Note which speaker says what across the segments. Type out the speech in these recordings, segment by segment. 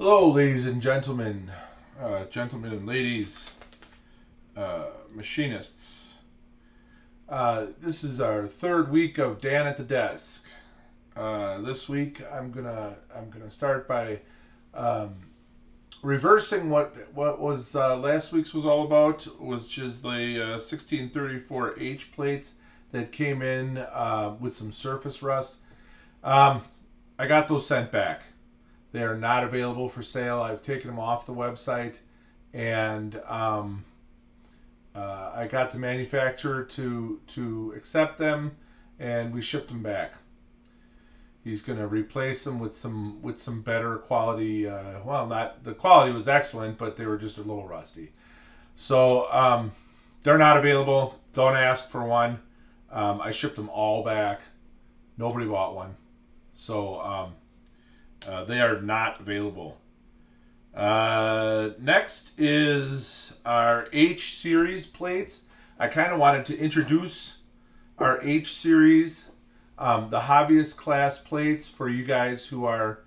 Speaker 1: Hello, ladies and gentlemen, gentlemen and ladies, machinists. This is our third week of Dan at the Desk. This week, I'm gonna start by reversing what was last week's was all about, which is the 1634H plates that came in with some surface rust. I got those sent back. They are not available for sale. I've taken them off the website, and I got the manufacturer to accept them, and we shipped them back. He's going to replace them with some better quality. Well, not the quality was excellent, but they were just a little rusty. So they're not available. Don't ask for one. I shipped them all back. Nobody bought one. So they are not available. Next is our H series plates. I kind of wanted to introduce our H series, the hobbyist class plates for you guys who are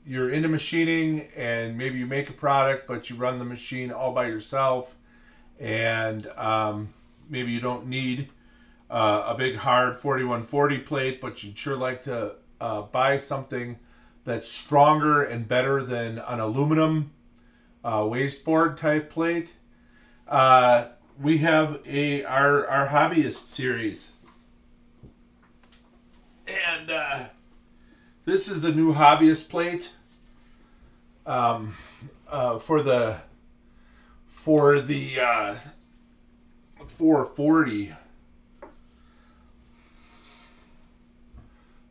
Speaker 1: you're into machining and maybe you make a product but you run the machine all by yourself, and maybe you don't need a big hard 4140 plate, but you'd sure like to buy something that's stronger and better than an aluminum wasteboard type plate. We have our hobbyist series, and this is the new hobbyist plate for the 440.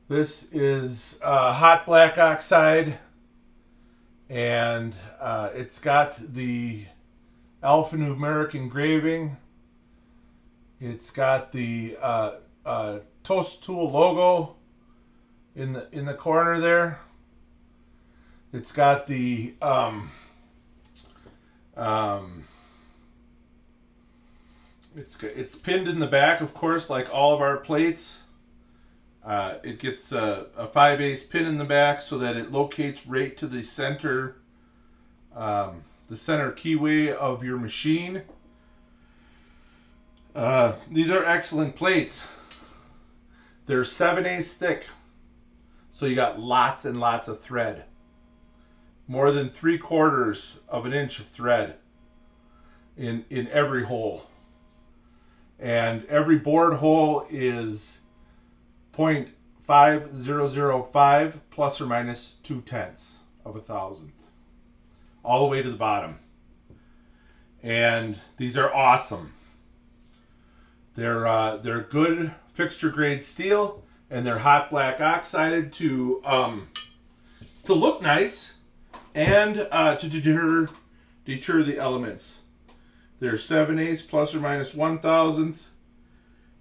Speaker 1: This is hot black oxide, and it's got the alphanumeric engraving. It's got the Tosa tool logo in the corner there. It's got the it's pinned in the back, of course, like all of our plates. It gets a 5/8 pin in the back so that it locates right to the center keyway of your machine. These are excellent plates. They're 7/8 thick, so you got lots and lots of thread. More than 3/4 of an inch of thread in every hole, and every bored hole is 0.5005 plus or minus 0.2 of a thousandth, all the way to the bottom. And these are awesome. They're good fixture grade steel, and they're hot black oxided to look nice and to deter the elements. They're 7/8 plus or minus 1,000th,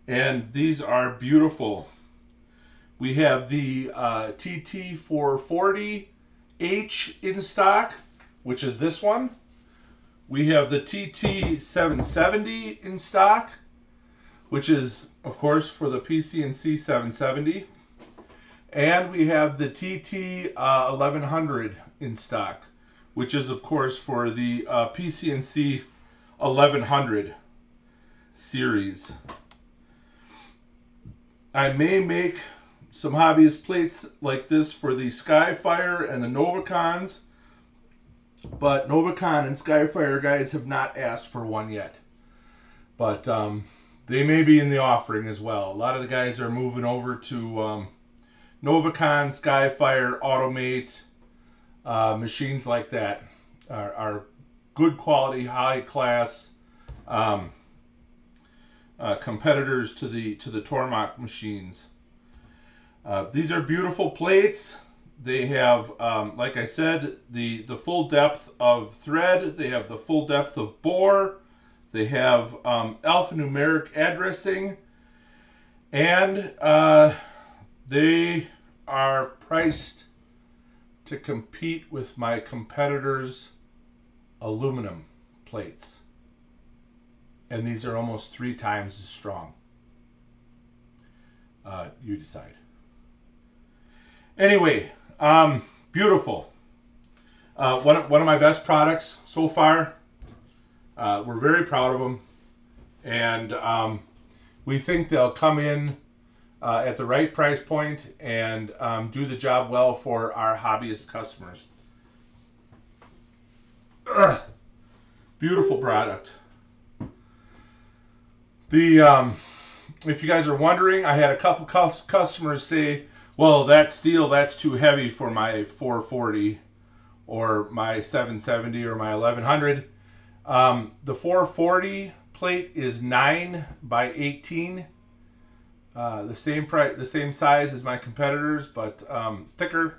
Speaker 1: and these are beautiful. We have the TT440H in stock, which is this one. We have the TT770 in stock, which is, of course, for the PC&C 770. And we have the TT1100 in stock, which is, of course, for the PC&C 1100 series. I may make some hobbyist plates like this for the Skyfire and the Novacons, but Novacon and Skyfire guys have not asked for one yet. But they may be in the offering as well. A lot of the guys are moving over to Novacon, Skyfire, Automate, machines like that are good quality, high class competitors to the Tormach machines. These are beautiful plates. They have, like I said, the full depth of thread. They have the full depth of bore. They have alphanumeric addressing. And they are priced to compete with my competitors' aluminum plates. And these are almost 3 times as strong. You decide. Anyway, beautiful. One of my best products so far. We're very proud of them, and we think they'll come in at the right price point and do the job well for our hobbyist customers. Beautiful product. If you guys are wondering, I had a couple customers say, well, that steel, that's too heavy for my 440 or my 770 or my 1100. The 440 plate is 9 by 18. The same size as my competitors, but thicker.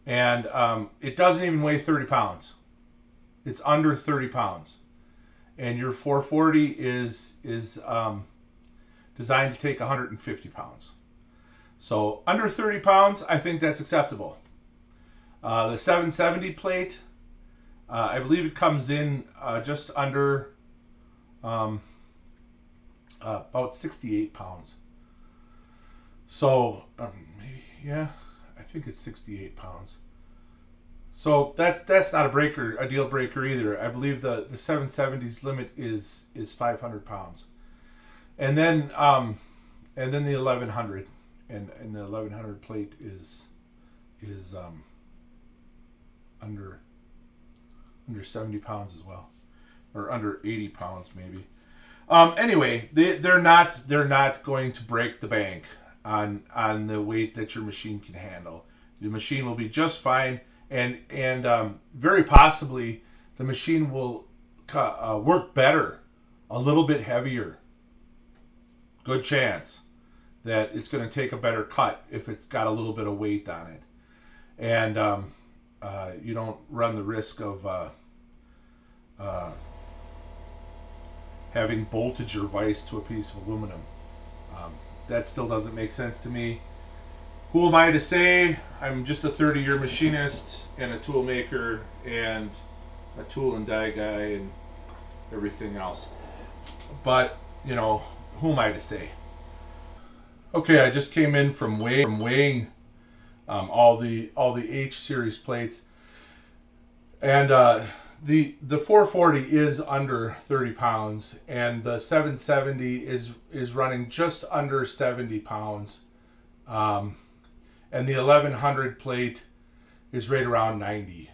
Speaker 1: And it doesn't even weigh 30 pounds. It's under 30 pounds. And your 440 is designed to take 150 pounds. So under 30 pounds, I think that's acceptable. The 770 plate, I believe it comes in just under about 68 pounds. So maybe, yeah, I think it's 68 pounds. So that's not a deal breaker either. I believe the 770's limit is 500 pounds, and then the 1100, and the 1100 plate is under 70 pounds as well, or under 80 pounds maybe. Anyway, they're not going to break the bank on the weight that your machine can handle. The machine will be just fine. And very possibly the machine will work better, a little bit heavier. Good chance that it's going to take a better cut if it's got a little bit of weight on it. And you don't run the risk of having boltage or vice to a piece of aluminum. That still doesn't make sense to me. Who am I to say? I'm just a 30-year machinist and a tool maker and a tool and die guy and everything else. But, you know, who am I to say? Okay, I just came in from weighing all the H series plates, and the 440 is under 30 pounds, and the 770 is running just under 70 pounds. And the 1100 plate is right around 90.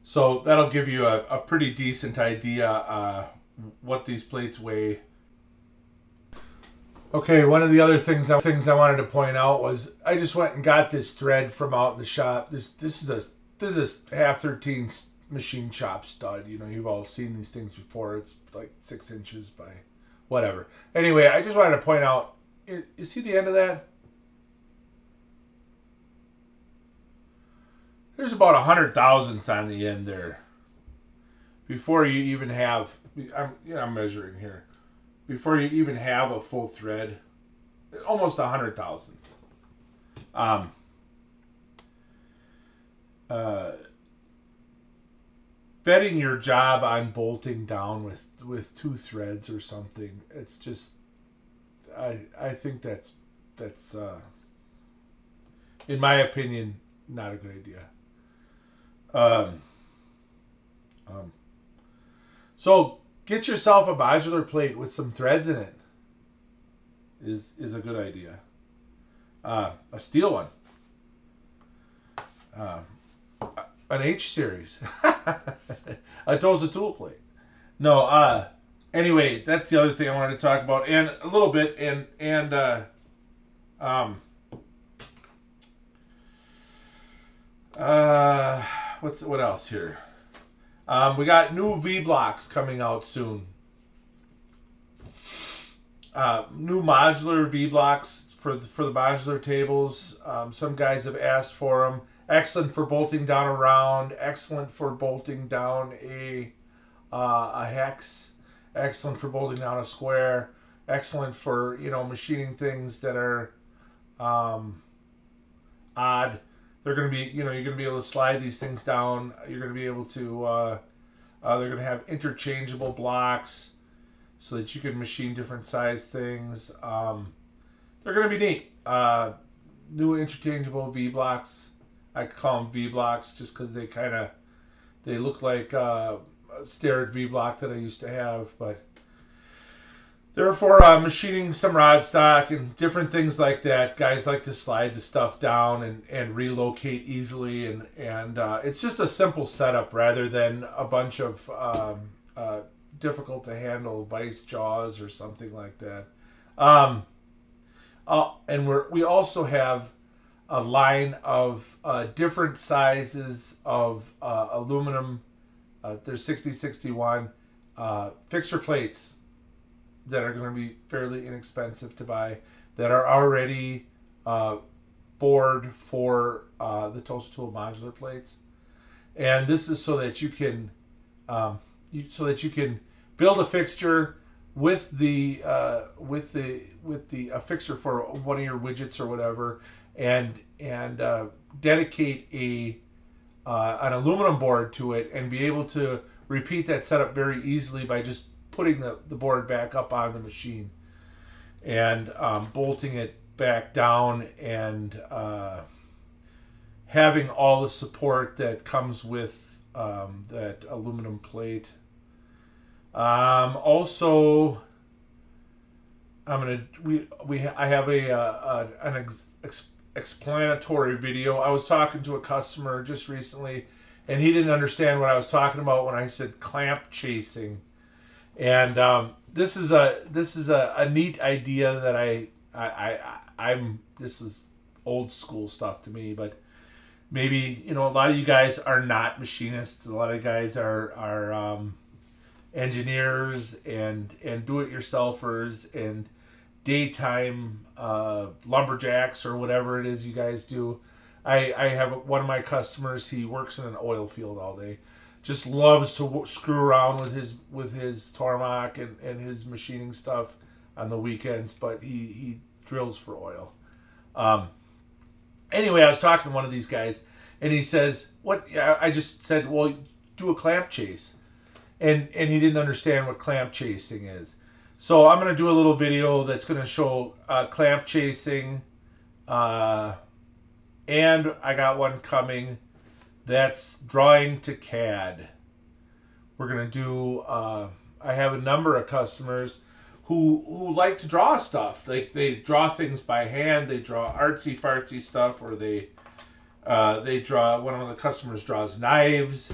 Speaker 1: So that'll give you a pretty decent idea what these plates weigh. Okay, one of the other things I wanted to point out was I just went and got this thread from out in the shop. This is a half 13 machine shop stud. You know, you've all seen these things before. It's like 6 inches by whatever. Anyway, I just wanted to point out, you see the end of that? There's about 100 thousandths on the end there. Before you even have, I'm measuring here. Before you even have a full thread, almost 100 thousandths. Betting your job on bolting down with 2 threads or something, it's just, I think that's in my opinion, not a good idea. So get yourself a modular plate with some threads in it is a good idea. A steel one. An H series. A Tosa tool plate. No, anyway, that's the other thing I wanted to talk about, and a little bit, what else here? We got new V blocks coming out soon. New modular V blocks for the modular tables. Some guys have asked for them. Excellent for bolting down a round. Excellent for bolting down a hex. Excellent for bolting down a square. Excellent for, you know, machining things that are odd. They're going to be, you know, you're going to be able to slide these things down. You're going to be able to, they're going to have interchangeable blocks so that you can machine different size things. They're going to be neat. New interchangeable V blocks. I call them V-blocks just because they look like a Starrett V-block that I used to have, but they're for machining some rod stock and different things like that. Guys like to slide the stuff down and relocate easily, and it's just a simple setup rather than a bunch of difficult to handle vice jaws or something like that. And we also have a line of different sizes of aluminum. There's 6061 fixture plates that are going to be fairly inexpensive to buy, that are already bored for the Tosa Tool modular plates, and this is so that you can build a fixture with the fixture for one of your widgets or whatever, and dedicate an aluminum board to it, and be able to repeat that setup very easily by just putting the board back up on the machine and bolting it back down, and having all the support that comes with that aluminum plate. Also, I have an explanatory video. I was talking to a customer just recently, and he didn't understand what I was talking about when I said clamp chasing. And this is a neat idea that this is old school stuff to me, but maybe, a lot of you guys are not machinists. A lot of guys are engineers and do-it-yourselfers and daytime lumberjacks or whatever it is you guys do. I have one of my customers. He works in an oil field all day. Just loves to screw around with his Tormach and his machining stuff on the weekends, but he drills for oil. Anyway, I was talking to one of these guys, and he says, "What?" I just said, "Well, do a clamp chase," and he didn't understand what clamp chasing is. So I'm gonna do a little video that's gonna show clamp chasing, and I got one coming that's drawing to CAD. We're gonna do. I have a number of customers who like to draw stuff. Like, they draw things by hand. They draw artsy fartsy stuff, or they draw. One of the customers draws knives,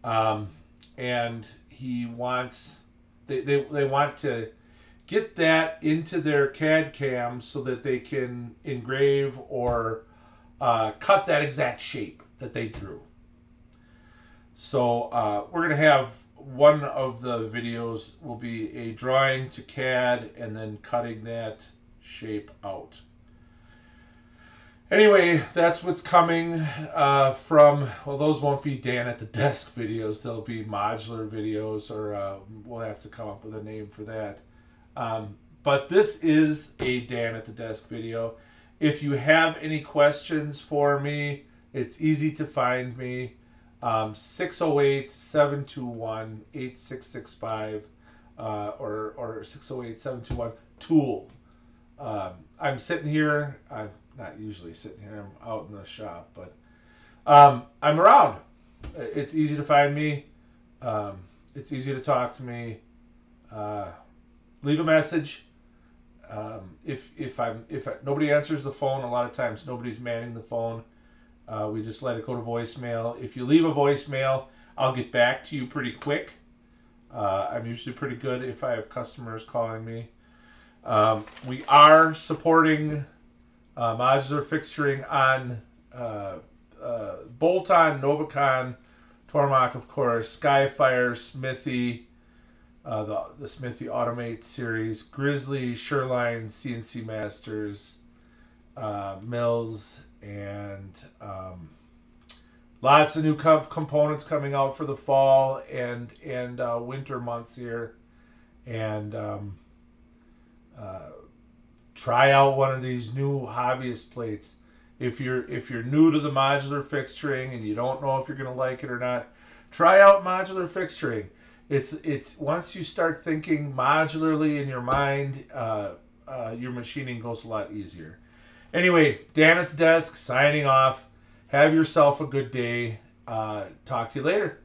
Speaker 1: and he wants. They want to get that into their CAD cam so that they can engrave or cut that exact shape that they drew. So we're going to have one of the videos will be a drawing to CAD and then cutting that shape out. Anyway, that's what's coming from, well, those won't be Dan at the Desk videos. They'll be modular videos, or we'll have to come up with a name for that. But this is a Dan at the Desk video. If you have any questions for me, it's easy to find me. 608-721-8665 or 608-721-TOOL. I'm sitting here. I'm not usually sitting here. I'm out in the shop, but I'm around. It's easy to find me. It's easy to talk to me. Leave a message. If nobody answers the phone, a lot of times nobody's manning the phone. We just let it go to voicemail. If you leave a voicemail, I'll get back to you pretty quick. I'm usually pretty good if I have customers calling me. We are supporting modular fixturing on Bolt-On, Novacon, Tormach, of course, Skyfire, Smithy, the Smithy Automate series, Grizzly, Shoreline, CNC Masters, Mills, and lots of new components coming out for the fall and winter months here. And try out one of these new Hobbyist plates. If you're new to the modular fixturing and you don't know if you're going to like it or not, try out modular fixturing. It's once you start thinking modularly in your mind, your machining goes a lot easier. Anyway, Dan at the Desk signing off. Have yourself a good day. Talk to you later.